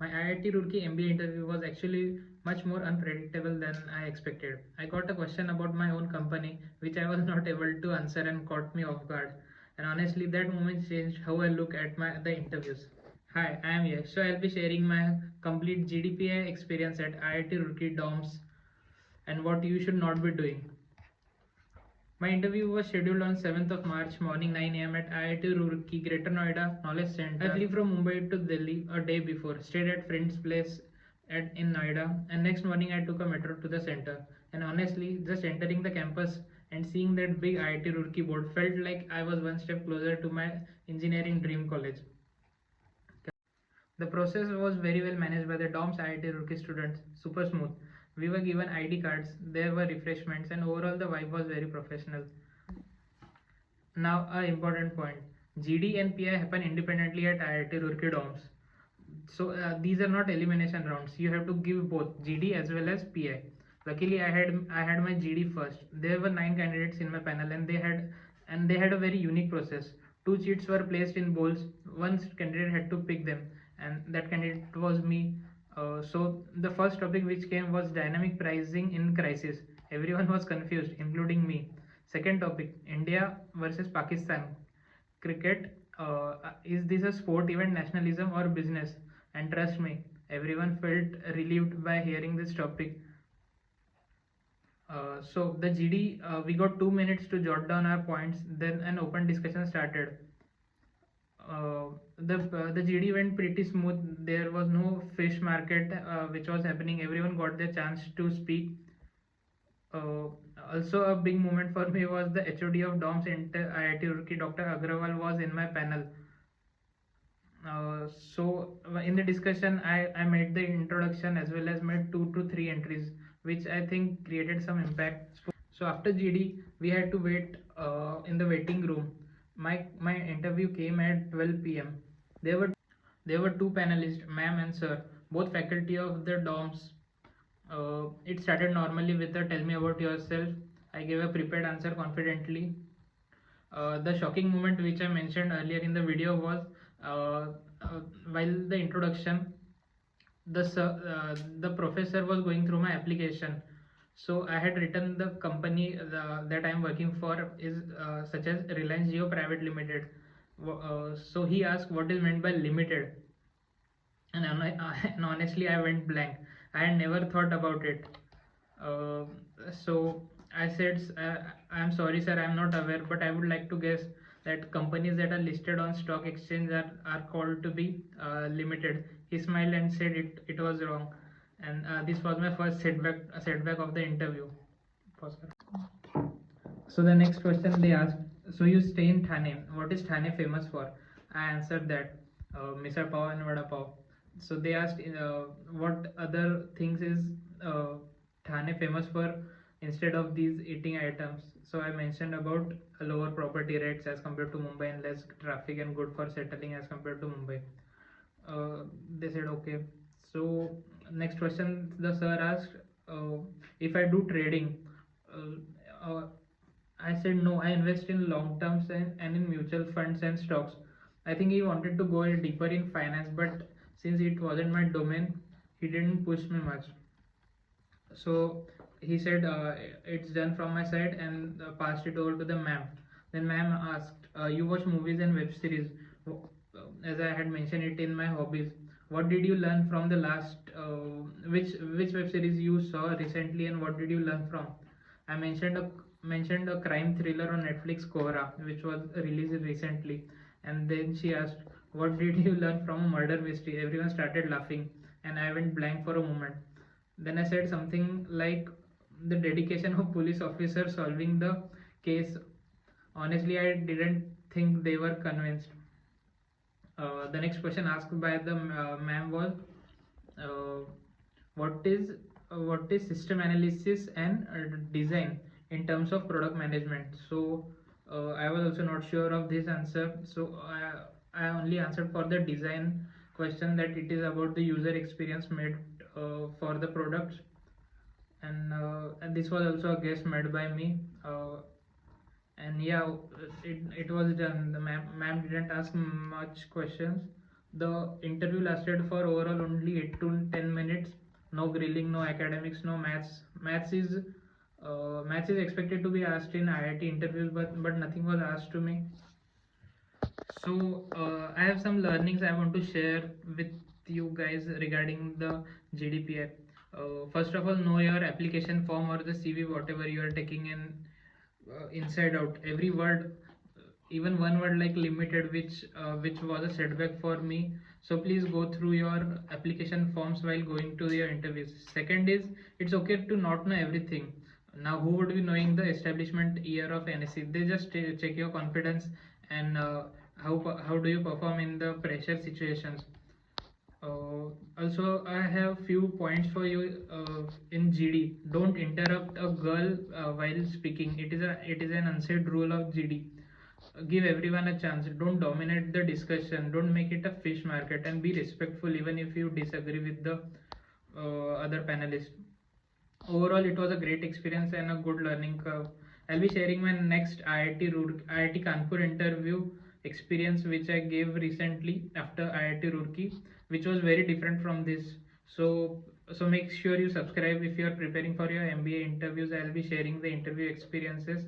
My IIT Roorkee MBA interview was actually much more unpredictable than I expected. I got a question about my own company, which I was not able to answer and caught me off guard. And honestly, that moment changed how I look at the interviews. Hi, I am Yash. So I'll be sharing my complete GDPI experience at IIT Roorkee DOMS and what you should not be doing. My interview was scheduled on 7th of March morning 9 a.m. at IIT Roorkee Greater Noida Knowledge Center. I flew from Mumbai to Delhi a day before, stayed at friend's place in Noida, and next morning I took a metro to the center. And honestly, just entering the campus and seeing that big IIT Roorkee board felt like I was one step closer to my engineering dream college. The process was very well managed by the DOMS IIT Roorkee students, super smooth. We were given ID cards, there were refreshments, and overall the vibe was very professional. Now, a important point: GD and PI happen independently at IIT Roorkee DOMS. So these are not elimination rounds. You have to give both GD as well as PI. Luckily, I had my GD first. There were 9 candidates in my panel, and they had a very unique process. Two sheets were placed in bowls. One candidate had to pick them, and that candidate was me. So the first topic which came was dynamic pricing in crisis. Everyone was confused, including me. Second topic: India versus Pakistan. Cricket. Is this a sport event, nationalism, or business? And trust me, everyone felt relieved by hearing this topic. So the GD, we got 2 minutes to jot down our points. Then an open discussion started. The GD went pretty smooth. There was no fish market which was happening. Everyone got their chance to speak. Uh, Also, a big moment for me was the HOD of DOMS Inter IIT Roorkee, Dr. Agrawal, was in my panel. So in the discussion, I made the introduction as well as made 2 to 3 entries, which I think created some impact. So after GD, we had to wait in the waiting room. My interview came at 12 p.m. There were two panelists, ma'am and sir, both faculty of the DOMS. It started normally with a tell me about yourself. I gave a prepared answer confidently. The shocking moment which I mentioned earlier in the video was uh, while the introduction, the professor was going through my application. So I had written the company that I am working for is such as Reliance Jio Private Limited. So he asked what is meant by limited, and honestly I went blank. I had never thought about it. uh, so I said, I'm sorry sir, I'm not aware, but I would like to guess that companies that are listed on stock exchange are called to be limited. He smiled and said it was wrong, and this was my first setback of the interview. Pause. So the next question they asked, so you stay in Thane. What is Thane famous for? I answered that misal pav and vada pav. So they asked what other things is uh, Thane famous for instead of these eating items. So I mentioned about lower property rates as compared to Mumbai and less traffic and good for settling as compared to Mumbai. They said okay. So next question the sir asked, if I do trading. Uh, uh, I said no, I invest in long terms and in mutual funds and stocks. I think he wanted to go deeper in finance, but since it wasn't my domain, he didn't push me much. So he said it's done from my side, and passed it over to the ma'am. Then ma'am asked, you watch movies and web series. As I had mentioned it in my hobbies. What did you learn from the last? Which web series you saw recently, and what did you learn from? I mentioned a crime thriller on Netflix, Cora, which was released recently. And then she asked, "What did you learn from a murder mystery?" Everyone started laughing, and I went blank for a moment. Then I said something like the dedication of police officers solving the case. Honestly, I didn't think they were convinced. The next question asked by the ma'am was, uh, what is what is system analysis and design in terms of product management? So I was also not sure of this answer. So I only answered for the design question, that it is about the user experience made for the products. And this was also a guess made by me. And yeah, it was done. The ma'am didn't ask much questions. The interview lasted for overall only 8 to 10 minutes. No grilling, no academics, no maths. Maths is expected to be asked in IIT interviews, but nothing was asked to me. So I have some learnings I want to share with you guys regarding the GDPR. First of all, know your application form or the CV, whatever you are taking in inside out. Every word, even one word like limited, which was a setback for me. So please go through your application forms while going to your interviews. Second is, it's okay to not know everything. Now, who would be knowing the establishment year of NSC? They just check your confidence and how do you perform in the pressure situations. Also, I have few points for you in GD. Don't interrupt a girl while speaking. It is an unsaid rule of GD. Give everyone a chance. Don't dominate the discussion. Don't make it a fish market, and be respectful even if you disagree with the other panelists. Overall, it was a great experience and a good learning curve. I'll be sharing my next IIT Kanpur interview experience, which I gave recently after IIT Roorkee, which was very different from this. So make sure you subscribe if you are preparing for your MBA interviews. I'll be sharing the interview experiences.